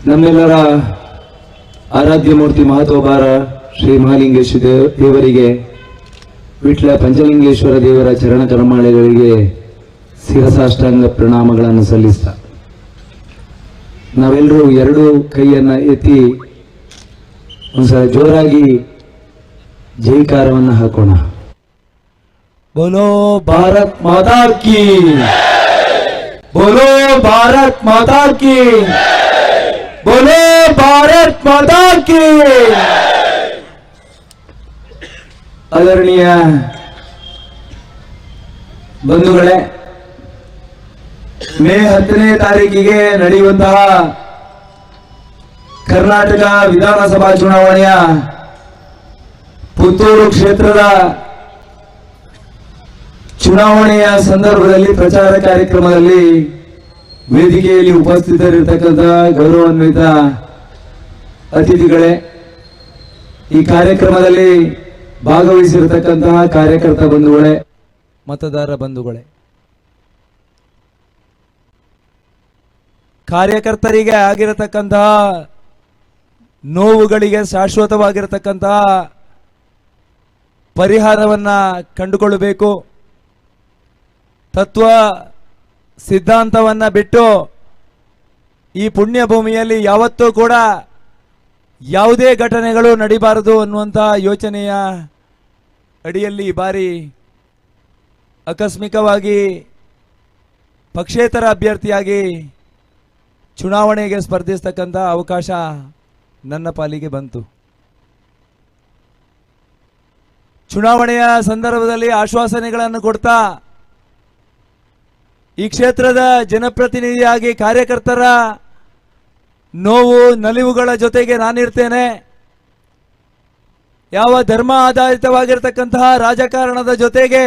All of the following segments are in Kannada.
ನಮ್ಮೆಲ್ಲರ ಆರಾಧ್ಯ ಮೂರ್ತಿ ಮಹತ್ವಭಾರ ಶ್ರೀ ಮಹಾಲಿಂಗೇಶ್ವರ ದೇವರಿಗೆ, ವಿಟ್ಲ ಪಂಚಲಿಂಗೇಶ್ವರ ದೇವರ ಚರಣ ಕರ್ಮಾಳೆಗಳಿಗೆ ಶಿರಸಾಷ್ಟಾಂಗ ಪ್ರಣಾಮಗಳನ್ನು ಸಲ್ಲಿಸ್ತಾ ನಾವೆಲ್ಲರೂ ಎರಡು ಕೈಯನ್ನ ಎತ್ತಿ ಒಂದ್ಸಲ ಜೋರಾಗಿ ಜೈಕಾರವನ್ನು ಹಾಕೋಣ. ಬೋಲೋ ಭಾರತ್ ಮಾತಾ ಕಿ, ಬೋಲೋ ಭಾರತ್ ಮಾತಾ ಕಿ, ಬೋಲೋ ಭಾರತ್ ಮಾತಾ ಕಿ. ಆದರಣೀಯ ಬಂಧುಗಳೇ, ಮೇ 10ನೇ ತಾರೀಕಿಗೆ ನಡೆಯುವಂತಹ ಕರ್ನಾಟಕ ವಿಧಾನಸಭಾ ಚುನಾವಣೆಯ ಪುತ್ತೂರು ಕ್ಷೇತ್ರದ ಚುನಾವಣೆಯ ಸಂದರ್ಭದಲ್ಲಿ ಪ್ರಚಾರ ಕಾರ್ಯಕ್ರಮದಲ್ಲಿ ವೇದಿಕೆಯಲ್ಲಿ ಉಪಸ್ಥಿತರಿರತಕ್ಕಂಥ ಗೌರವಾನ್ವಿತ ಅತಿಥಿಗಳೇ, ಈ ಕಾರ್ಯಕ್ರಮದಲ್ಲಿ ಭಾಗವಹಿಸಿರತಕ್ಕಂತಹ ಕಾರ್ಯಕರ್ತ ಬಂಧುಗಳೇ, ಮತದಾರ ಬಂಧುಗಳೇ, ಕಾರ್ಯಕರ್ತರಿಗೆ ಆಗಿರತಕ್ಕಂತಹ ನೋವುಗಳಿಗೆ ಶಾಶ್ವತವಾಗಿರತಕ್ಕಂತಹ ಪರಿಹಾರವನ್ನ ಕಂಡುಕೊಳ್ಳಬೇಕು. ತತ್ವ ಸಿದ್ಧಾಂತವನ್ನ ಬಿಟ್ಟು ಈ ಪುಣ್ಯ ಭೂಮಿಯಲ್ಲಿ ಯಾವತ್ತೂ ಕೂಡ ಯಾವುದೇ ಘಟನೆಗಳು ನಡೀಬಾರದು ಅನ್ನುವಂತಹ ಯೋಚನೆಯ ಅಡಿಯಲ್ಲಿ ಈ ಬಾರಿ ಆಕಸ್ಮಿಕವಾಗಿ ಪಕ್ಷೇತರ ಅಭ್ಯರ್ಥಿಯಾಗಿ ಚುನಾವಣೆಗೆ ಸ್ಪರ್ಧಿಸತಕ್ಕಂಥ ಅವಕಾಶ ನನ್ನ ಪಾಲಿಗೆ ಬಂತು. ಚುನಾವಣೆಯ ಸಂದರ್ಭದಲ್ಲಿ ಆಶ್ವಾಸನೆಗಳನ್ನು ಕೊಡ್ತಾ ಈ ಕ್ಷೇತ್ರದ ಜನಪ್ರತಿನಿಧಿಯಾಗಿ ಕಾರ್ಯಕರ್ತರ ನೋವು ನಲಿವುಗಳ ಜೊತೆಗೆ ನಾನಿರ್ತೇನೆ. ಯಾವ ಧರ್ಮ ಆಧಾರಿತವಾಗಿರ್ತಕ್ಕಂತಹ ರಾಜಕಾರಣದ ಜೊತೆಗೆ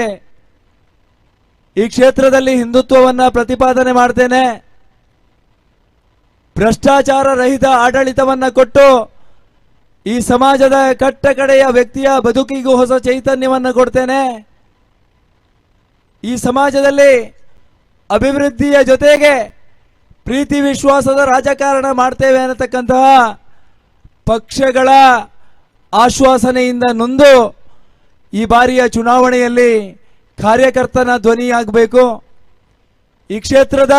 ಈ ಕ್ಷೇತ್ರದಲ್ಲಿ ಹಿಂದುತ್ವವನ್ನ ಪ್ರತಿಪಾದನೆ ಮಾಡ್ತೇನೆ. ಭ್ರಷ್ಟಾಚಾರ ರಹಿತ ಆಡಳಿತವನ್ನ ಕೊಟ್ಟು ಈ ಸಮಾಜದ ಕಟ್ಟ ಕಡೆಯ ವ್ಯಕ್ತಿಯ ಬದುಕಿಗೂ ಹೊಸ ಚೈತನ್ಯವನ್ನು ಕೊಡ್ತೇನೆ. ಈ ಸಮಾಜದಲ್ಲಿ ಅಭಿವೃದ್ಧಿಯ ಜೊತೆಗೆ ಪ್ರೀತಿ ವಿಶ್ವಾಸದ ರಾಜಕಾರಣ ಮಾಡ್ತೇವೆ ಅನ್ನತಕ್ಕಂತಹ ಪಕ್ಷಗಳ ಆಶ್ವಾಸನೆಯಿಂದ ನೊಂದು ಈ ಬಾರಿಯ ಚುನಾವಣೆಯಲ್ಲಿ ಕಾರ್ಯಕರ್ತನ ಧ್ವನಿಯಾಗಬೇಕು. ಈ ಕ್ಷೇತ್ರದ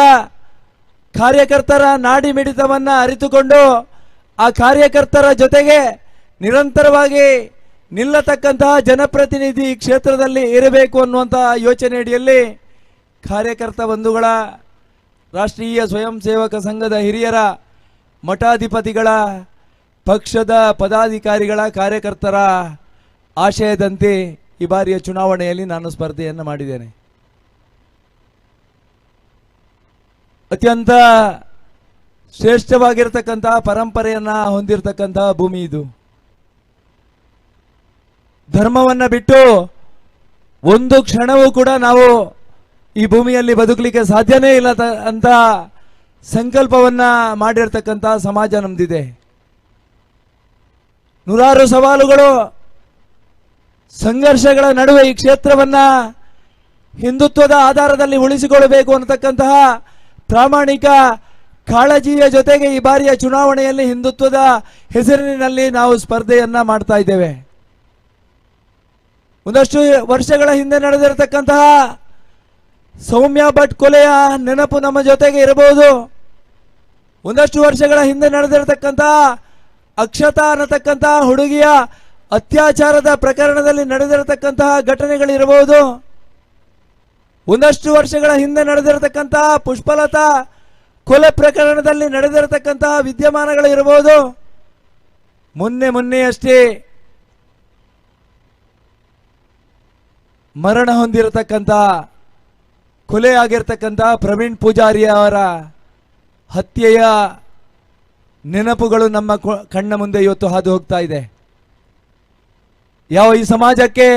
ಕಾರ್ಯಕರ್ತರ ನಾಡಿ ಮಿಡಿತವನ್ನ ಅರಿತುಕೊಂಡು ಆ ಕಾರ್ಯಕರ್ತರ ಜೊತೆಗೆ ನಿರಂತರವಾಗಿ ನಿಲ್ಲತಕ್ಕಂತಹ ಜನಪ್ರತಿನಿಧಿ ಈ ಕ್ಷೇತ್ರದಲ್ಲಿ ಇರಬೇಕು ಅನ್ನುವಂತಹ ಯೋಚನೆ ಅಡಿಯಲ್ಲಿ ಕಾರ್ಯಕರ್ತ ಬಂಧುಗಳ, ರಾಷ್ಟ್ರೀಯ ಸ್ವಯಂ ಸೇವಕ ಸಂಘದ ಹಿರಿಯರ, ಮಠಾಧಿಪತಿಗಳ, ಪಕ್ಷದ ಪದಾಧಿಕಾರಿಗಳ, ಕಾರ್ಯಕರ್ತರ ಆಶಯದಂತೆ ಈ ಬಾರಿಯ ಚುನಾವಣೆಯಲ್ಲಿ ನಾನು ಸ್ಪರ್ಧೆಯನ್ನು ಮಾಡಿದ್ದೇನೆ. ಅತ್ಯಂತ ಶ್ರೇಷ್ಠವಾಗಿರ್ತಕ್ಕಂತಹ ಪರಂಪರೆಯನ್ನ ಹೊಂದಿರತಕ್ಕಂತಹ ಭೂಮಿ ಇದು. ಧರ್ಮವನ್ನ ಬಿಟ್ಟು ಒಂದು ಕ್ಷಣವೂ ಕೂಡ ನಾವು ಈ ಭೂಮಿಯಲ್ಲಿ ಬದುಕಲಿಕ್ಕೆ ಸಾಧ್ಯನೇ ಇಲ್ಲ ಅಂತ ಸಂಕಲ್ಪವನ್ನ ಮಾಡಿರ್ತಕ್ಕಂತಹ ಸಮಾಜ ನಮ್ದಿದೆ. ನೂರಾರು ಸವಾಲುಗಳು, ಸಂಘರ್ಷಗಳ ನಡುವೆ ಈ ಕ್ಷೇತ್ರವನ್ನ ಹಿಂದುತ್ವದ ಆಧಾರದಲ್ಲಿ ಉಳಿಸಿಕೊಳ್ಳಬೇಕು ಅನ್ನತಕ್ಕಂತಹ ಪ್ರಾಮಾಣಿಕ ಕಾಳಜಿಯ ಜೊತೆಗೆ ಈ ಬಾರಿಯ ಚುನಾವಣೆಯಲ್ಲಿ ಹಿಂದುತ್ವದ ಹೆಸರಿನಲ್ಲಿ ನಾವು ಸ್ಪರ್ಧೆಯನ್ನ ಮಾಡ್ತಾ ಇದ್ದೇವೆ. ಒಂದಷ್ಟು ವರ್ಷಗಳ ಹಿಂದೆ ನಡೆದಿರತಕ್ಕಂತಹ ಸೌಮ್ಯ ಭಟ್ ಕೊಲೆಯ ನೆನಪು ನಮ್ಮ ಜೊತೆಗೆ ಇರಬಹುದು. ಒಂದಷ್ಟು ವರ್ಷಗಳ ಹಿಂದೆ ನಡೆದಿರತಕ್ಕಂತಹ ಅಕ್ಷತಾ ಅನ್ನತಕ್ಕಂತಹ ಹುಡುಗಿಯ ಅತ್ಯಾಚಾರದ ಪ್ರಕರಣದಲ್ಲಿ ನಡೆದಿರತಕ್ಕಂತಹ ಘಟನೆಗಳಿರಬಹುದು. ಒಂದಷ್ಟು ವರ್ಷಗಳ ಹಿಂದೆ ನಡೆದಿರತಕ್ಕಂತಹ ಪುಷ್ಪಲತಾ ಕೊಲೆ ಪ್ರಕರಣದಲ್ಲಿ ನಡೆದಿರತಕ್ಕಂತಹ ವಿದ್ಯಮಾನಗಳು ಇರಬಹುದು. ಮೊನ್ನೆಯಷ್ಟೇ ಮರಣ ಹೊಂದಿರತಕ್ಕಂತಹ, ಕೊಲೆ ಆಗಿರತಕ್ಕಂತಹ ಪ್ರವೀಣ್ ಪೂಜಾರಿ ಅವರ ಹತ್ಯೆಯ ನೆನಪುಗಳು ನಮ್ಮ ಕಣ್ಣ ಮುಂದೆ ಇವತ್ತು ಹಾದು ಹೋಗ್ತಾ ಇದೆ. ಯಾವ ಈ ಸಮಾಜಕ್ಕೆ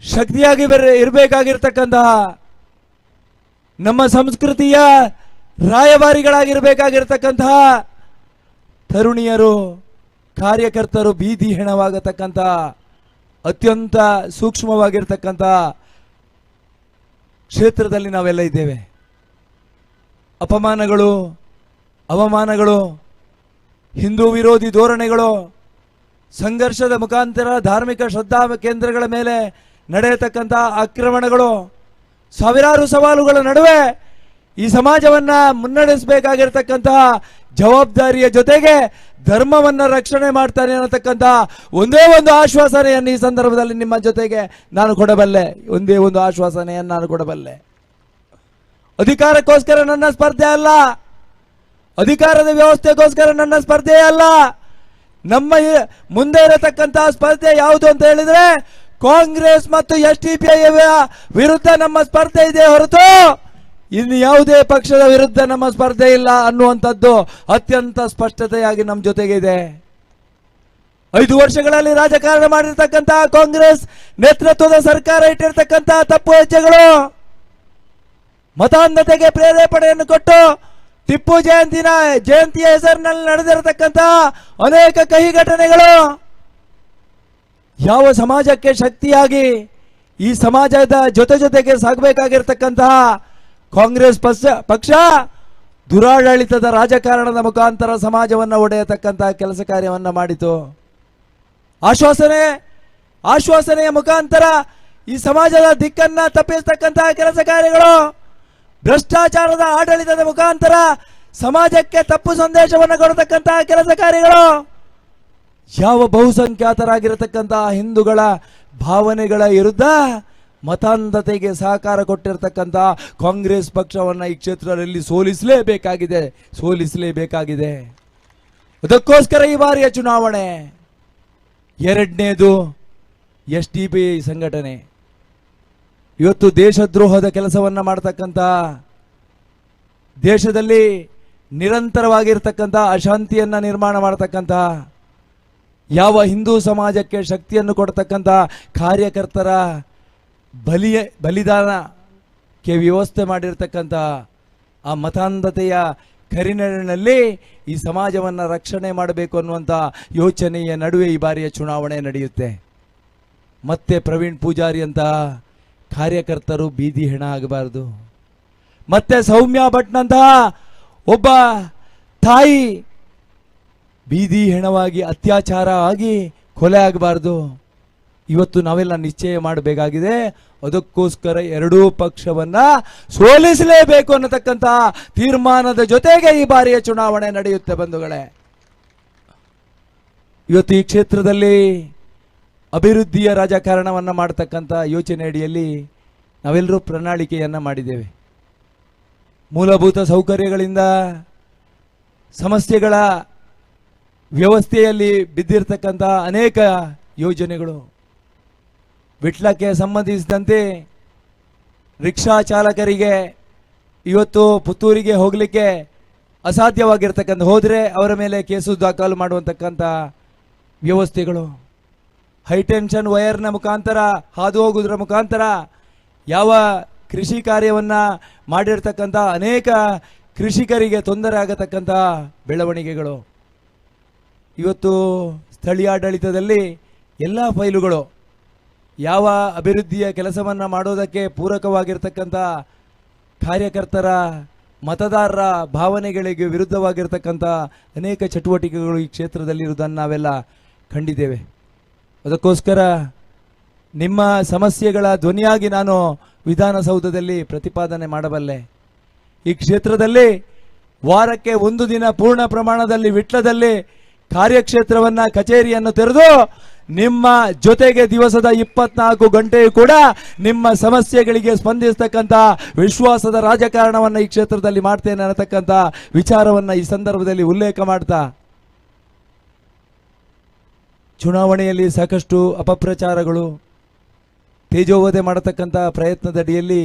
ಶಕ್ತಿಯಾಗಿ ಇರಬೇಕಾಗಿರ್ತಕ್ಕಂತಹ, ನಮ್ಮ ಸಂಸ್ಕೃತಿಯ ರಾಯಭಾರಿಗಳಾಗಿರ್ಬೇಕಾಗಿರ್ತಕ್ಕಂತಹ ತರುಣಿಯರು, ಕಾರ್ಯಕರ್ತರು ಬೀದಿ ಹೆಣವಾಗತಕ್ಕಂತಹ ಅತ್ಯಂತ ಸೂಕ್ಷ್ಮವಾಗಿರ್ತಕ್ಕಂತಹ ಕ್ಷೇತ್ರದಲ್ಲಿ ನಾವೆಲ್ಲ ಇದ್ದೇವೆ. ಅಪಮಾನಗಳು, ಅವಮಾನಗಳು, ಹಿಂದೂ ವಿರೋಧಿ ಧೋರಣೆಗಳು, ಸಂಘರ್ಷದ ಮುಖಾಂತರ ಧಾರ್ಮಿಕ ಶ್ರದ್ಧಾ ಕೇಂದ್ರಗಳ ಮೇಲೆ ನಡೆಯತಕ್ಕಂಥ ಆಕ್ರಮಣಗಳು, ಸಾವಿರಾರು ಸವಾಲುಗಳ ನಡುವೆ ಈ ಸಮಾಜವನ್ನ ಮುನ್ನಡೆಸಬೇಕಾಗಿರತಕ್ಕಂತಹ ಜವಾಬ್ದಾರಿಯ ಜೊತೆಗೆ ಧರ್ಮವನ್ನ ರಕ್ಷಣೆ ಮಾಡ್ತಾನೆ ಅನ್ನತಕ್ಕಂಥ ಒಂದೇ ಒಂದು ಆಶ್ವಾಸನೆಯನ್ನು ಈ ಸಂದರ್ಭದಲ್ಲಿ ನಿಮ್ಮ ಜೊತೆಗೆ ನಾನು ಕೊಡಬಲ್ಲೆ. ಒಂದೇ ಒಂದು ಆಶ್ವಾಸನೆಯನ್ನು ನಾನು ಕೊಡಬಲ್ಲೆ. ಅಧಿಕಾರಕ್ಕೋಸ್ಕರ ನನ್ನ ಸ್ಪರ್ಧೆ ಅಲ್ಲ, ಅಧಿಕಾರದ ವ್ಯವಸ್ಥೆಗೋಸ್ಕರ ನನ್ನ ಸ್ಪರ್ಧೆ ಅಲ್ಲ. ನಮ್ಮ ಮುಂದೆ ಇರತಕ್ಕಂತಹ ಸ್ಪರ್ಧೆ ಯಾವುದು ಅಂತ ಹೇಳಿದ್ರೆ ಕಾಂಗ್ರೆಸ್ ಮತ್ತು SDPI ವಿರುದ್ಧ ನಮ್ಮ ಸ್ಪರ್ಧೆ ಇದೆ ಹೊರತು ಇನ್ನು ಯಾವುದೇ ಪಕ್ಷದ ವಿರುದ್ಧ ನಮ್ಮ ಸ್ಪರ್ಧೆ ಇಲ್ಲ ಅನ್ನುವಂಥದ್ದು ಅತ್ಯಂತ ಸ್ಪಷ್ಟತೆಯಾಗಿ ನಮ್ಮ ಜೊತೆಗೆ ಇದೆ. 5 ವರ್ಷಗಳಲ್ಲಿ ರಾಜಕಾರಣ ಮಾಡಿರ್ತಕ್ಕಂತಹ ಕಾಂಗ್ರೆಸ್ ನೇತೃತ್ವದ ಸರ್ಕಾರ ಇಟ್ಟಿರ್ತಕ್ಕಂತಹ ತಪ್ಪು ಹೆಜ್ಜೆಗಳು, ಮತಾಂಧತೆಗೆ ಪ್ರೇರೇಪಣೆಯನ್ನು ಕೊಟ್ಟು ಟಿಪ್ಪು ಜಯಂತಿಯ ಹೆಸರಿನಲ್ಲಿ ನಡೆದಿರತಕ್ಕಂತಹ ಅನೇಕ ಕಹಿ ಘಟನೆಗಳು ಯಾವ ಸಮಾಜಕ್ಕೆ ಶಕ್ತಿಯಾಗಿ ಈ ಸಮಾಜದ ಜೊತೆಗೆ ಸಾಗಬೇಕಾಗಿರ್ತಕ್ಕಂತಹ ಕಾಂಗ್ರೆಸ್ ಪಕ್ಷ ದುರಾಡಳಿತದ ರಾಜಕಾರಣದ ಮುಖಾಂತರ ಸಮಾಜವನ್ನು ಒಡೆಯತಕ್ಕಂತಹ ಕೆಲಸ ಕಾರ್ಯವನ್ನು ಮಾಡಿತು. ಆಶ್ವಾಸನೆಯ ಮುಖಾಂತರ ಈ ಸಮಾಜದ ದಿಕ್ಕನ್ನ ತಪ್ಪಿಸತಕ್ಕಂತಹ ಕೆಲಸ ಕಾರ್ಯಗಳು, ಭ್ರಷ್ಟಾಚಾರದ ಆಡಳಿತದ ಮುಖಾಂತರ ಸಮಾಜಕ್ಕೆ ತಪ್ಪು ಸಂದೇಶವನ್ನು ಕೊಡತಕ್ಕಂತಹ ಕೆಲಸ ಕಾರ್ಯಗಳು, ಯಾವ ಬಹುಸಂಖ್ಯಾತರಾಗಿರತಕ್ಕಂತಹ ಹಿಂದೂಗಳ ಭಾವನೆಗಳ ವಿರುದ್ಧ ಮತಾಂಧತೆಗೆ ಸಹಕಾರ ಕೊಟ್ಟಿರತಕ್ಕಂಥ ಕಾಂಗ್ರೆಸ್ ಪಕ್ಷವನ್ನು ಈ ಕ್ಷೇತ್ರದಲ್ಲಿ ಸೋಲಿಸಲೇಬೇಕಾಗಿದೆ. ಅದಕ್ಕೋಸ್ಕರ ಈ ಬಾರಿಯ ಚುನಾವಣೆ. ಎರಡನೇದು SDPI ಸಂಘಟನೆ ಇವತ್ತು ದೇಶದ್ರೋಹದ ಕೆಲಸವನ್ನ ಮಾಡತಕ್ಕಂಥ, ದೇಶದಲ್ಲಿ ನಿರಂತರವಾಗಿರ್ತಕ್ಕಂಥ ಅಶಾಂತಿಯನ್ನ ನಿರ್ಮಾಣ ಮಾಡತಕ್ಕಂಥ, ಯಾವ ಹಿಂದೂ ಸಮಾಜಕ್ಕೆ ಶಕ್ತಿಯನ್ನು ಕೊಡತಕ್ಕಂಥ ಕಾರ್ಯಕರ್ತರ ಬಲಿದಾನಕ್ಕೆ ವ್ಯವಸ್ಥೆ ಮಾಡಿರ್ತಕ್ಕಂಥ ಆ ಮತಾಂಧತೆಯ ಕರಿನೆರಳಿನಲ್ಲಿ ಈ ಸಮಾಜವನ್ನು ರಕ್ಷಣೆ ಮಾಡಬೇಕು ಅನ್ನುವಂಥ ಯೋಚನೆಯ ನಡುವೆ ಈ ಬಾರಿಯ ಚುನಾವಣೆ ನಡೆಯುತ್ತೆ. ಮತ್ತೆ ಪ್ರವೀಣ್ ಪೂಜಾರಿ ಅಂತ ಕಾರ್ಯಕರ್ತರು ಬೀದಿ ಹೆಣ ಆಗಬಾರ್ದು, ಮತ್ತೆ ಸೌಮ್ಯ ಭಟ್ನಂತಹ ಒಬ್ಬ ತಾಯಿ ಬೀದಿ ಹೆಣವಾಗಿ ಅತ್ಯಾಚಾರ ಆಗಿ ಕೊಲೆ ಆಗಬಾರ್ದು. ಇವತ್ತು ನಾವೆಲ್ಲ ನಿಶ್ಚಯ ಮಾಡಬೇಕಾಗಿದೆ. ಅದಕ್ಕೋಸ್ಕರ ಎರಡೂ ಪಕ್ಷವನ್ನ ಸೋಲಿಸಲೇಬೇಕು ಅನ್ನತಕ್ಕಂತಹ ತೀರ್ಮಾನದ ಜೊತೆಗೆ ಈ ಬಾರಿಯ ಚುನಾವಣೆ ನಡೆಯುತ್ತೆ ಬಂಧುಗಳೇ. ಇವತ್ತು ಈ ಕ್ಷೇತ್ರದಲ್ಲಿ ಅಭಿವೃದ್ಧಿಯ ರಾಜಕಾರಣವನ್ನ ಮಾಡತಕ್ಕಂಥ ಯೋಚನೆ ಅಡಿಯಲ್ಲಿ ನಾವೆಲ್ಲರೂ ಪ್ರಣಾಳಿಕೆಯನ್ನ ಮಾಡಿದ್ದೇವೆ. ಮೂಲಭೂತ ಸೌಕರ್ಯಗಳಿಂದ ಸಮಸ್ಯೆಗಳ ವ್ಯವಸ್ಥೆಯಲ್ಲಿ ಬಿದ್ದಿರತಕ್ಕಂಥ ಅನೇಕ ಯೋಜನೆಗಳು, ವಿಟ್ಲಕ್ಕೆ ಸಂಬಂಧಿಸಿದಂತೆ ರಿಕ್ಷಾ ಚಾಲಕರಿಗೆ ಇವತ್ತು ಪುತ್ತೂರಿಗೆ ಹೋಗಲಿಕ್ಕೆ ಅಸಾಧ್ಯವಾಗಿರ್ತಕ್ಕಂಥ, ಹೋದರೆ ಅವರ ಮೇಲೆ ಕೇಸು ದಾಖಲು ಮಾಡುವಂತಕ್ಕಂಥ ವ್ಯವಸ್ಥೆಗಳು, ಹೈಟೆನ್ಷನ್ ವೈರ್ನ ಮುಖಾಂತರ ಹಾದು ಹೋಗುವುದರ ಮುಖಾಂತರ ಯಾವ ಕೃಷಿ ಕಾರ್ಯವನ್ನು ಮಾಡಿರ್ತಕ್ಕಂಥ ಅನೇಕ ಕೃಷಿಕರಿಗೆ ತೊಂದರೆ ಆಗತಕ್ಕಂಥ ಬೆಳವಣಿಗೆಗಳು, ಇವತ್ತು ಸ್ಥಳೀಯಾಡಳಿತದಲ್ಲಿ ಎಲ್ಲ ಫೈಲುಗಳು ಯಾವ ಅಭಿವೃದ್ಧಿಯ ಕೆಲಸವನ್ನು ಮಾಡೋದಕ್ಕೆ ಪೂರಕವಾಗಿರ್ತಕ್ಕಂಥ ಕಾರ್ಯಕರ್ತರ ಮತದಾರರ ಭಾವನೆಗಳಿಗೆ ವಿರುದ್ಧವಾಗಿರ್ತಕ್ಕಂಥ ಅನೇಕ ಚಟುವಟಿಕೆಗಳು ಈ ಕ್ಷೇತ್ರದಲ್ಲಿ ಇರುವುದನ್ನು ನಾವೆಲ್ಲ ಕಂಡಿದ್ದೇವೆ. ಅದಕ್ಕೋಸ್ಕರ ನಿಮ್ಮ ಸಮಸ್ಯೆಗಳ ಧ್ವನಿಯಾಗಿ ನಾನು ವಿಧಾನಸೌಧದಲ್ಲಿ ಪ್ರತಿಪಾದನೆ ಮಾಡಬಲ್ಲೆ. ಈ ಕ್ಷೇತ್ರದಲ್ಲಿ ವಾರಕ್ಕೆ 1 ದಿನ ಪೂರ್ಣ ಪ್ರಮಾಣದಲ್ಲಿ ವಿಟ್ಲದಲ್ಲಿ ಕಾರ್ಯಕ್ಷೇತ್ರವನ್ನು ಕಚೇರಿಯನ್ನು ತೆರೆದು ನಿಮ್ಮ ಜೊತೆಗೆ ದಿವಸದ 24 ಗಂಟೆಯೂ ಕೂಡ ನಿಮ್ಮ ಸಮಸ್ಯೆಗಳಿಗೆ ಸ್ಪಂದಿಸತಕ್ಕಂಥ ವಿಶ್ವಾಸದ ರಾಜಕಾರಣವನ್ನು ಈ ಕ್ಷೇತ್ರದಲ್ಲಿ ಮಾಡ್ತೇನೆ ಅನ್ನತಕ್ಕಂಥ ವಿಚಾರವನ್ನು ಈ ಸಂದರ್ಭದಲ್ಲಿ ಉಲ್ಲೇಖ ಮಾಡ್ತಾ, ಚುನಾವಣೆಯಲ್ಲಿ ಸಾಕಷ್ಟು ಅಪಪ್ರಚಾರಗಳು ತೇಜೋವಧೆ ಮಾಡತಕ್ಕಂಥ ಪ್ರಯತ್ನದಡಿಯಲ್ಲಿ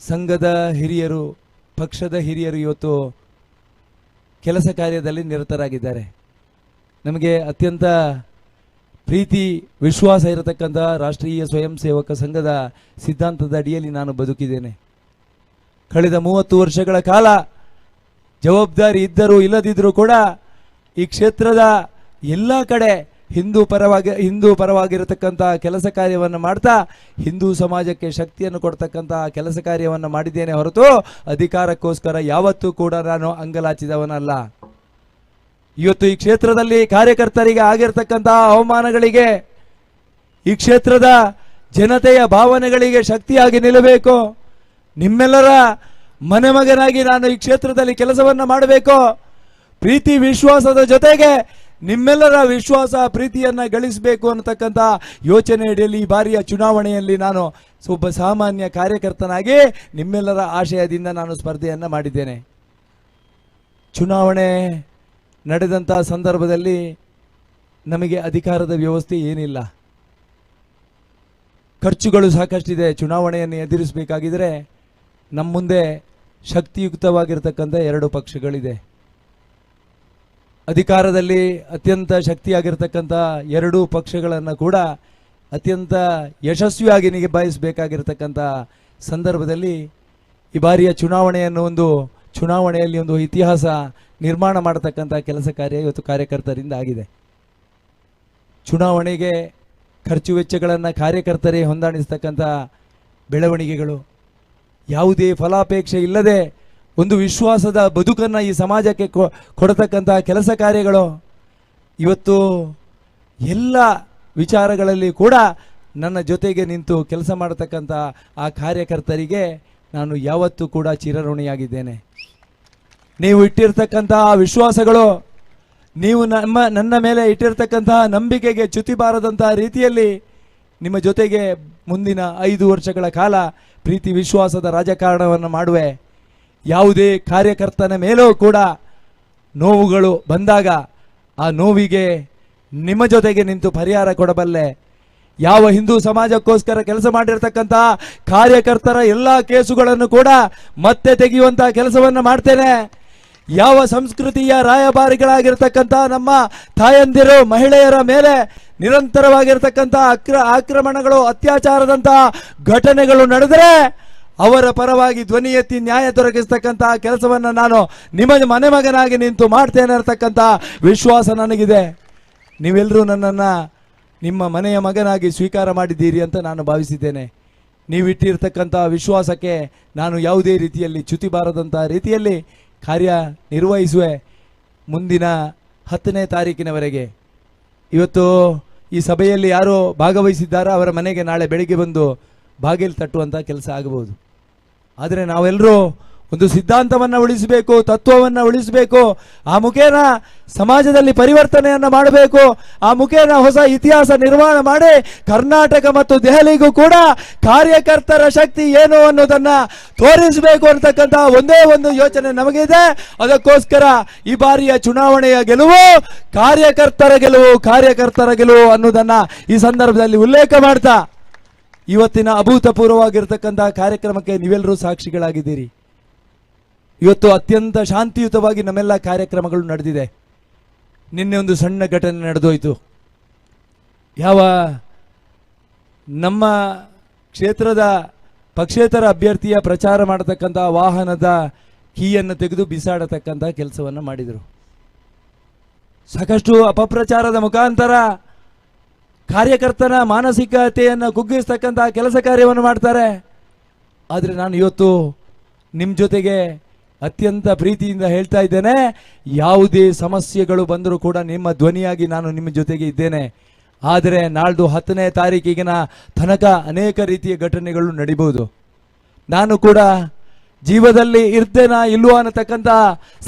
ಸಂಘದ ಹಿರಿಯರು, ಪಕ್ಷದ ಹಿರಿಯರು ಇವತ್ತು ಕೆಲಸ ಕಾರ್ಯದಲ್ಲಿ ನಿರತರಾಗಿದ್ದಾರೆ. ನಮಗೆ ಅತ್ಯಂತ ಪ್ರೀತಿ ವಿಶ್ವಾಸ ಇರತಕ್ಕಂಥ ರಾಷ್ಟ್ರೀಯ ಸ್ವಯಂ ಸೇವಕ ಸಂಘದ ಸಿದ್ಧಾಂತದ ಅಡಿಯಲ್ಲಿ ನಾನು ಬದುಕಿದ್ದೇನೆ. ಕಳೆದ 30 ವರ್ಷಗಳ ಕಾಲ ಜವಾಬ್ದಾರಿ ಇದ್ದರೂ ಇಲ್ಲದಿದ್ದರೂ ಕೂಡ ಈ ಕ್ಷೇತ್ರದ ಎಲ್ಲ ಕಡೆ ಹಿಂದೂ ಪರವಾಗಿರತಕ್ಕಂಥ ಕೆಲಸ ಕಾರ್ಯವನ್ನು ಮಾಡ್ತಾ ಹಿಂದೂ ಸಮಾಜಕ್ಕೆ ಶಕ್ತಿಯನ್ನು ಕೊಡ್ತಕ್ಕಂಥ ಕೆಲಸ ಕಾರ್ಯವನ್ನು ಮಾಡಿದ್ದೇನೆ ಹೊರತು ಅಧಿಕಾರಕ್ಕೋಸ್ಕರ ಯಾವತ್ತೂ ಕೂಡ ನಾನು ಅಂಗಲಾಚಿದವನಲ್ಲ. ಇವತ್ತು ಈ ಕ್ಷೇತ್ರದಲ್ಲಿ ಕಾರ್ಯಕರ್ತರಿಗೆ ಆಗಿರ್ತಕ್ಕಂಥ ಅವಮಾನಗಳಿಗೆ, ಈ ಕ್ಷೇತ್ರದ ಜನತೆಯ ಭಾವನೆಗಳಿಗೆ ಶಕ್ತಿಯಾಗಿ ನಿಲ್ಲಬೇಕು. ನಿಮ್ಮೆಲ್ಲರ ಮನೆಮಗನಾಗಿ ನಾನು ಈ ಕ್ಷೇತ್ರದಲ್ಲಿ ಕೆಲಸವನ್ನು ಮಾಡಬೇಕು. ಪ್ರೀತಿ ವಿಶ್ವಾಸದ ಜೊತೆಗೆ ನಿಮ್ಮೆಲ್ಲರ ವಿಶ್ವಾಸ ಪ್ರೀತಿಯನ್ನು ಗಳಿಸಬೇಕು ಅನ್ನತಕ್ಕಂಥ ಯೋಚನೆ ಅಡಿಯಲ್ಲಿ ಈ ಬಾರಿಯ ಚುನಾವಣೆಯಲ್ಲಿ ನಾನು ಒಬ್ಬ ಸಾಮಾನ್ಯ ಕಾರ್ಯಕರ್ತನಾಗಿ ನಿಮ್ಮೆಲ್ಲರ ಆಶಯದಿಂದ ನಾನು ಸ್ಪರ್ಧೆಯನ್ನು ಮಾಡಿದ್ದೇನೆ. ಚುನಾವಣೆ ನಡೆದಂಥ ಸಂದರ್ಭದಲ್ಲಿ ನಮಗೆ ಅಧಿಕಾರದ ವ್ಯವಸ್ಥೆ ಏನಿಲ್ಲ, ಖರ್ಚುಗಳು ಸಾಕಷ್ಟಿದೆ. ಚುನಾವಣೆಯನ್ನು ಎದುರಿಸಬೇಕಾಗಿದ್ದರೆ ನಮ್ಮ ಮುಂದೆ ಶಕ್ತಿಯುಕ್ತವಾಗಿರ್ತಕ್ಕಂಥ 2 ಪಕ್ಷಗಳಿದೆ. ಅಧಿಕಾರದಲ್ಲಿ ಅತ್ಯಂತ ಶಕ್ತಿಯಾಗಿರ್ತಕ್ಕಂಥ 2 ಪಕ್ಷಗಳನ್ನು ಕೂಡ ಅತ್ಯಂತ ಯಶಸ್ವಿಯಾಗಿ ನಿಭಾಯಿಸಬೇಕಾಗಿರ್ತಕ್ಕಂಥ ಸಂದರ್ಭದಲ್ಲಿ ಈ ಬಾರಿಯ ಚುನಾವಣೆಯಲ್ಲಿ ಒಂದು ಇತಿಹಾಸ ನಿರ್ಮಾಣ ಮಾಡತಕ್ಕಂಥ ಕೆಲಸ ಕಾರ್ಯ ಇವತ್ತು ಕಾರ್ಯಕರ್ತರಿಂದ ಆಗಿದೆ. ಚುನಾವಣೆಗೆ ಖರ್ಚು ವೆಚ್ಚಗಳನ್ನು ಕಾರ್ಯಕರ್ತರೇ ಹೊಂದಾಣಿಸ್ತಕ್ಕಂಥ ಬೆಳವಣಿಗೆಗಳು, ಯಾವುದೇ ಫಲಾಪೇಕ್ಷೆ ಇಲ್ಲದೆ ಒಂದು ವಿಶ್ವಾಸದ ಬದುಕನ್ನು ಈ ಸಮಾಜಕ್ಕೆ ಕೊಡತಕ್ಕಂಥ ಕೆಲಸ ಕಾರ್ಯಗಳು, ಇವತ್ತು ಎಲ್ಲ ವಿಚಾರಗಳಲ್ಲಿ ಕೂಡ ನನ್ನ ಜೊತೆಗೆ ನಿಂತು ಕೆಲಸ ಮಾಡತಕ್ಕಂಥ ಆ ಕಾರ್ಯಕರ್ತರಿಗೆ ನಾನು ಯಾವತ್ತೂ ಕೂಡ ಚಿರಋಣಿಯಾಗಿದ್ದೇನೆ. ನೀವು ಇಟ್ಟಿರ್ತಕ್ಕಂಥ ವಿಶ್ವಾಸಗಳು, ನೀವು ನನ್ನ ಮೇಲೆ ಇಟ್ಟಿರ್ತಕ್ಕಂತಹ ನಂಬಿಕೆಗೆ ಚ್ಯುತಿ ಬಾರದಂಥ ರೀತಿಯಲ್ಲಿ ನಿಮ್ಮ ಜೊತೆಗೆ ಮುಂದಿನ 5 ವರ್ಷಗಳ ಕಾಲ ಪ್ರೀತಿ ವಿಶ್ವಾಸದ ರಾಜಕಾರಣವನ್ನು ಮಾಡುವೆ. ಯಾವುದೇ ಕಾರ್ಯಕರ್ತನ ಮೇಲೂ ಕೂಡ ನೋವುಗಳು ಬಂದಾಗ ಆ ನೋವಿಗೆ ನಿಮ್ಮ ಜೊತೆಗೆ ನಿಂತು ಪರಿಹಾರ ಕೊಡಬಲ್ಲೆ. ಯಾವ ಹಿಂದೂ ಸಮಾಜಕ್ಕೋಸ್ಕರ ಕೆಲಸ ಮಾಡಿರ್ತಕ್ಕಂಥ ಕಾರ್ಯಕರ್ತರ ಎಲ್ಲ ಕೇಸುಗಳನ್ನು ಕೂಡ ಮತ್ತೆ ತೆಗೆಯುವಂಥ ಕೆಲಸವನ್ನು ಮಾಡ್ತೇನೆ. ಯಾವ ಸಂಸ್ಕೃತಿಯ ರಾಯಭಾರಿಗಳಾಗಿರ್ತಕ್ಕಂಥ ನಮ್ಮ ತಾಯಂದಿರು ಮಹಿಳೆಯರ ಮೇಲೆ ನಿರಂತರವಾಗಿರ್ತಕ್ಕಂಥ ಆಕ್ರಮಣಗಳು, ಅತ್ಯಾಚಾರದಂತಹ ಘಟನೆಗಳು ನಡೆದರೆ ಅವರ ಪರವಾಗಿ ಧ್ವನಿ ಎತ್ತಿ ನ್ಯಾಯ ದೊರಕಿಸ್ತಕ್ಕಂಥ ಕೆಲಸವನ್ನು ನಾನು ನಿಮ್ಮ ಮನೆ ಮಗನಾಗಿ ನಿಂತು ಮಾಡ್ತೇನೆ ಅನ್ನತಕ್ಕಂಥ ವಿಶ್ವಾಸ ನನಗಿದೆ. ನೀವೆಲ್ಲರೂ ನನ್ನನ್ನು ನಿಮ್ಮ ಮನೆಯ ಮಗನಾಗಿ ಸ್ವೀಕಾರ ಮಾಡಿದ್ದೀರಿ ಅಂತ ನಾನು ಭಾವಿಸಿದ್ದೇನೆ. ನೀವಿಟ್ಟಿರ್ತಕ್ಕಂಥ ವಿಶ್ವಾಸಕ್ಕೆ ನಾನು ಯಾವುದೇ ರೀತಿಯಲ್ಲಿ ಚ್ಯುತಿ ಬಾರದಂಥ ರೀತಿಯಲ್ಲಿ ಕಾರ್ಯ ನಿರ್ವಹಿಸುವೆ. ಮುಂದಿನ 10ನೇ ತಾರೀಕಿನವರೆಗೆ ಇವತ್ತು ಈ ಸಭೆಯಲ್ಲಿ ಯಾರು ಭಾಗವಹಿಸಿದ್ದಾರೋ ಅವರ ಮನೆಗೆ ನಾಳೆ ಬೆಳಿಗ್ಗೆ ಬಂದು ಬಾಗಿಲು ತಟ್ಟುವಂಥ ಕೆಲಸ ಆಗಬಹುದು. ಆದರೆ ನಾವೆಲ್ಲರೂ ಒಂದು ಸಿದ್ಧಾಂತವನ್ನು ಉಳಿಸಬೇಕು, ತತ್ವವನ್ನು ಉಳಿಸಬೇಕು. ಆ ಮುಖೇನ ಸಮಾಜದಲ್ಲಿ ಪರಿವರ್ತನೆಯನ್ನು ಮಾಡಬೇಕು. ಆ ಮುಖೇನ ಹೊಸ ಇತಿಹಾಸ ನಿರ್ಮಾಣ ಮಾಡಿ ಕರ್ನಾಟಕ ಮತ್ತು ದೆಹಲಿಗೂ ಕೂಡ ಕಾರ್ಯಕರ್ತರ ಶಕ್ತಿ ಏನು ಅನ್ನೋದನ್ನು ತೋರಿಸಬೇಕು ಅಂತಕ್ಕಂಥ ಒಂದೇ ಒಂದು ಯೋಚನೆ ನಮಗಿದೆ. ಅದಕ್ಕೋಸ್ಕರ ಈ ಬಾರಿಯ ಚುನಾವಣೆಯ ಗೆಲುವು ಕಾರ್ಯಕರ್ತರ ಗೆಲುವು ಅನ್ನೋದನ್ನು ಈ ಸಂದರ್ಭದಲ್ಲಿ ಉಲ್ಲೇಖ ಮಾಡ್ತಾ, ಇವತ್ತಿನ ಅಭೂತಪೂರ್ವವಾಗಿರ್ತಕ್ಕಂಥ ಕಾರ್ಯಕ್ರಮಕ್ಕೆ ನೀವೆಲ್ಲರೂ ಸಾಕ್ಷಿಗಳಾಗಿದ್ದೀರಿ. ಇವತ್ತು ಅತ್ಯಂತ ಶಾಂತಿಯುತವಾಗಿ ನಮ್ಮೆಲ್ಲ ಕಾರ್ಯಕ್ರಮಗಳು ನಡೆದಿದೆ. ನಿನ್ನೆ ಒಂದು ಸಣ್ಣ ಘಟನೆ ನಡೆದೋಯ್ತು. ಯಾವ ನಮ್ಮ ಕ್ಷೇತ್ರದ ಪಕ್ಷೇತರ ಅಭ್ಯರ್ಥಿಯ ಪ್ರಚಾರ ಮಾಡತಕ್ಕಂಥ ವಾಹನದ ಕೀಯನ್ನು ತೆಗೆದು ಬಿಸಾಡತಕ್ಕಂಥ ಕೆಲಸವನ್ನು ಮಾಡಿದರು. ಸಾಕಷ್ಟು ಅಪಪ್ರಚಾರದ ಮುಖಾಂತರ ಕಾರ್ಯಕರ್ತನ ಮಾನಸಿಕತೆಯನ್ನು ಕುಗ್ಗಿಸ್ತಕ್ಕಂಥ ಕೆಲಸ ಕಾರ್ಯವನ್ನು ಮಾಡ್ತಾರೆ. ಆದರೆ ನಾನು ಇವತ್ತು ನಿಮ್ಮ ಜೊತೆಗೆ ಅತ್ಯಂತ ಪ್ರೀತಿಯಿಂದ ಹೇಳ್ತಾ ಇದ್ದೇನೆ, ಯಾವುದೇ ಸಮಸ್ಯೆಗಳು ಬಂದರೂ ಕೂಡ ನಿಮ್ಮ ಧ್ವನಿಯಾಗಿ ನಾನು ನಿಮ್ಮ ಜೊತೆಗೆ ಇದ್ದೇನೆ. ಆದರೆ ನಾಳ್ದು 10ನೇ ತಾರೀಕಿಗಿನ ತನಕ ಅನೇಕ ರೀತಿಯ ಘಟನೆಗಳು ನಡೀಬಹುದು. ನಾನು ಕೂಡ ಜೀವದಲ್ಲಿ ಇರ್ತೇನಾ ಇಲ್ವೋ ಅನ್ನತಕ್ಕಂಥ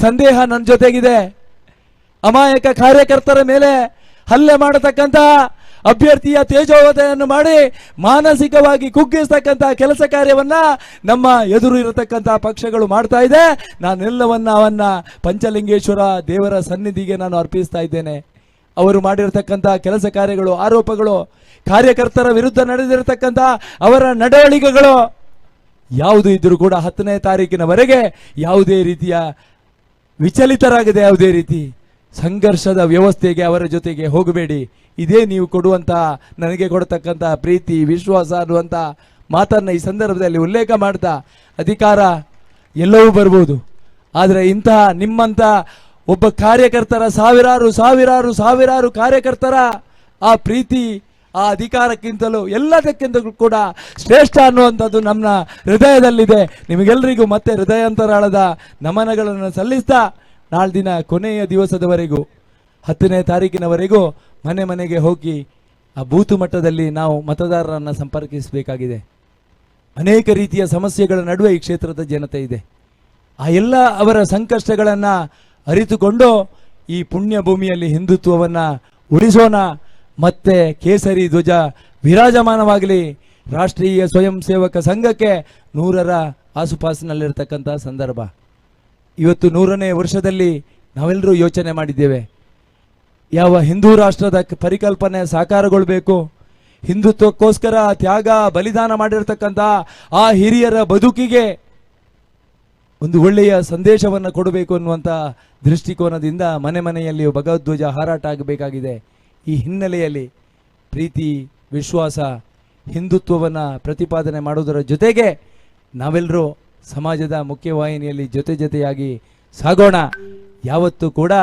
ಸಂದೇಹ ನನ್ನ ಜೊತೆಗಿದೆ. ಅಮಾಯಕ ಕಾರ್ಯಕರ್ತರ ಮೇಲೆ ಹಲ್ಲೆ ಮಾಡತಕ್ಕಂಥ ಅಭ್ಯರ್ಥಿಯ ತೇಜೋವಧೆಯನ್ನು ಮಾಡಿ ಮಾನಸಿಕವಾಗಿ ಕುಗ್ಗಿಸ್ತಕ್ಕಂಥ ಕೆಲಸ ಕಾರ್ಯವನ್ನ ನಮ್ಮ ಎದುರು ಇರತಕ್ಕಂಥ ಪಕ್ಷಗಳು ಮಾಡ್ತಾ ಇದೆ. ಅವನ್ನ ಪಂಚಲಿಂಗೇಶ್ವರ ದೇವರ ಸನ್ನಿಧಿಗೆ ನಾನು ಅರ್ಪಿಸ್ತಾ ಇದ್ದೇನೆ. ಅವರು ಮಾಡಿರತಕ್ಕಂಥ ಕೆಲಸ ಕಾರ್ಯಗಳು, ಆರೋಪಗಳು, ಕಾರ್ಯಕರ್ತರ ವಿರುದ್ಧ ನಡೆದಿರತಕ್ಕಂಥ ಅವರ ನಡವಳಿಕೆಗಳು ಯಾವುದು ಇದ್ರೂ ಕೂಡ 10ನೇ ತಾರೀಕಿನವರೆಗೆ ಯಾವುದೇ ರೀತಿಯ ವಿಚಲಿತರಾಗದೆ, ಯಾವುದೇ ರೀತಿ ಸಂಘರ್ಷದ ವ್ಯವಸ್ಥೆಗೆ ಅವರ ಜೊತೆಗೆ ಹೋಗಬೇಡಿ. ಇದೇ ನೀವು ನನಗೆ ಕೊಡತಕ್ಕಂಥ ಪ್ರೀತಿ ವಿಶ್ವಾಸ ಅನ್ನುವಂಥ ಮಾತನ್ನು ಈ ಸಂದರ್ಭದಲ್ಲಿ ಉಲ್ಲೇಖ ಮಾಡ್ತಾ, ಅಧಿಕಾರ ಎಲ್ಲವೂ ಬರ್ಬೋದು, ಆದರೆ ನಿಮ್ಮಂಥ ಒಬ್ಬ ಕಾರ್ಯಕರ್ತರ ಸಾವಿರಾರು ಕಾರ್ಯಕರ್ತರ ಆ ಪ್ರೀತಿ, ಆ ಅಧಿಕಾರಕ್ಕಿಂತಲೂ ಎಲ್ಲದಕ್ಕಿಂತಲೂ ಕೂಡ ಶ್ರೇಷ್ಠ ಅನ್ನುವಂಥದ್ದು ನಮ್ಮ ಹೃದಯದಲ್ಲಿದೆ. ನಿಮಗೆಲ್ಲರಿಗೂ ಮತ್ತೆ ಹೃದಯಾಂತರಾಳದ ನಮನಗಳನ್ನು ಸಲ್ಲಿಸ್ತಾ ನಾಳೆ ದಿನ ಕೊನೆಯ ದಿವಸದವರೆಗೂ 10ನೇ ತಾರೀಕಿನವರೆಗೂ ಮನೆ ಮನೆಗೆ ಹೋಗಿ ಆ ಬೂತು ಮಟ್ಟದಲ್ಲಿ ನಾವು ಮತದಾರರನ್ನು ಸಂಪರ್ಕಿಸಬೇಕಾಗಿದೆ. ಅನೇಕ ರೀತಿಯ ಸಮಸ್ಯೆಗಳ ನಡುವೆ ಈ ಕ್ಷೇತ್ರದ ಜನತೆ ಇದೆ. ಆ ಎಲ್ಲ ಅವರ ಸಂಕಷ್ಟಗಳನ್ನು ಅರಿತುಕೊಂಡು ಈ ಪುಣ್ಯ ಭೂಮಿಯಲ್ಲಿ ಹಿಂದುತ್ವವನ್ನು ಉಳಿಸೋಣ. ಮತ್ತೆ ಕೇಸರಿ ಧ್ವಜ ವಿರಾಜಮಾನವಾಗಲಿ. ರಾಷ್ಟ್ರೀಯ ಸ್ವಯಂ ಸೇವಕ ಸಂಘಕ್ಕೆ 100ರ ಆಸುಪಾಸಿನಲ್ಲಿರ್ತಕ್ಕಂಥ ಸಂದರ್ಭ. ಇವತ್ತು 100ನೇ ವರ್ಷದಲ್ಲಿ ನಾವೆಲ್ಲರೂ ಯೋಚನೆ ಮಾಡಿದ್ದೇವೆ, ಯಾವ ಹಿಂದೂ ರಾಷ್ಟ್ರದ ಪರಿಕಲ್ಪನೆ ಸಾಕಾರಗೊಳ್ಬೇಕು, ಹಿಂದುತ್ವಕ್ಕೋಸ್ಕರ ತ್ಯಾಗ ಬಲಿದಾನ ಮಾಡಿರ್ತಕ್ಕಂಥ ಆ ಹಿರಿಯರ ಬದುಕಿಗೆ ಒಂದು ಒಳ್ಳೆಯ ಸಂದೇಶವನ್ನು ಕೊಡಬೇಕು ಅನ್ನುವಂಥ ದೃಷ್ಟಿಕೋನದಿಂದ ಮನೆ ಮನೆಯಲ್ಲಿ ಭಗವದ್ಧ್ವಜ ಹಾರಾಟ ಆಗಬೇಕಾಗಿದೆ. ಈ ಹಿನ್ನೆಲೆಯಲ್ಲಿ ಪ್ರೀತಿ, ವಿಶ್ವಾಸ, ಹಿಂದುತ್ವವನ್ನು ಪ್ರತಿಪಾದನೆ ಮಾಡುವುದರ ಜೊತೆಗೆ ನಾವೆಲ್ಲರೂ ಸಮಾಜದ ಮುಖ್ಯವಾಹಿನಿಯಲ್ಲಿ ಜೊತೆಯಾಗಿ ಸಾಗೋಣ. ಯಾವತ್ತೂ ಕೂಡ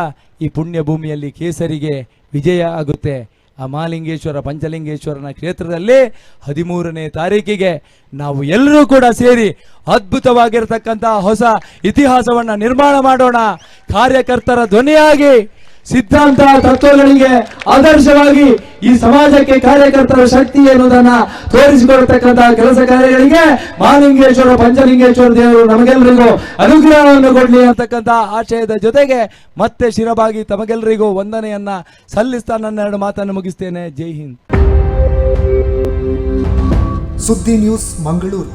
ಈ ಪುಣ್ಯ ಭೂಮಿಯಲ್ಲಿ ಕೇಸರಿಗೆ ವಿಜಯ ಆಗುತ್ತೆ. ಆ ಮಹಾಲಿಂಗೇಶ್ವರ ಪಂಚಲಿಂಗೇಶ್ವರನ ಕ್ಷೇತ್ರದಲ್ಲಿ 13ನೇ ತಾರೀಕಿಗೆ ನಾವು ಎಲ್ಲರೂ ಕೂಡ ಸೇರಿ ಅದ್ಭುತವಾಗಿರತಕ್ಕಂಥ ಹೊಸ ಇತಿಹಾಸವನ್ನು ನಿರ್ಮಾಣ ಮಾಡೋಣ. ಕಾರ್ಯಕರ್ತರ ಧ್ವನಿಯಾಗಿ, ಸಿದ್ಧಾಂತ ತತ್ವಗಳಿಗೆ ಆದರ್ಶವಾಗಿ ಈ ಸಮಾಜಕ್ಕೆ ಕಾರ್ಯಕರ್ತರ ಶಕ್ತಿ ಎನ್ನುವುದನ್ನ ತೋರಿಸಿಕೊಡ್ತಕ್ಕಂತಹ ಕೆಲಸ ಕಾರ್ಯಗಳಿಗೆ ಮಹಾಲಿಂಗೇಶ್ವರ ಪಂಚಲಿಂಗೇಶ್ವರ ದೇವರು ನಮಗೆಲ್ಲರಿಗೂ ಅನುಗ್ರಹವನ್ನು ಕೊಡಲಿ ಅಂತಕ್ಕಂಥ ಆಶಯದ ಜೊತೆಗೆ ಮತ್ತೆ ಶಿರಬಾಗಿ ತಮಗೆಲ್ಲರಿಗೂ ವಂದನೆಯನ್ನ ಸಲ್ಲಿಸ್ತಾ ನನ್ನ 2 ಮಾತನ್ನು ಮುಗಿಸ್ತೇನೆ. ಜೈ ಹಿಂದ್. ಸುದ್ದಿ ನ್ಯೂಸ್ ಮಂಗಳೂರು.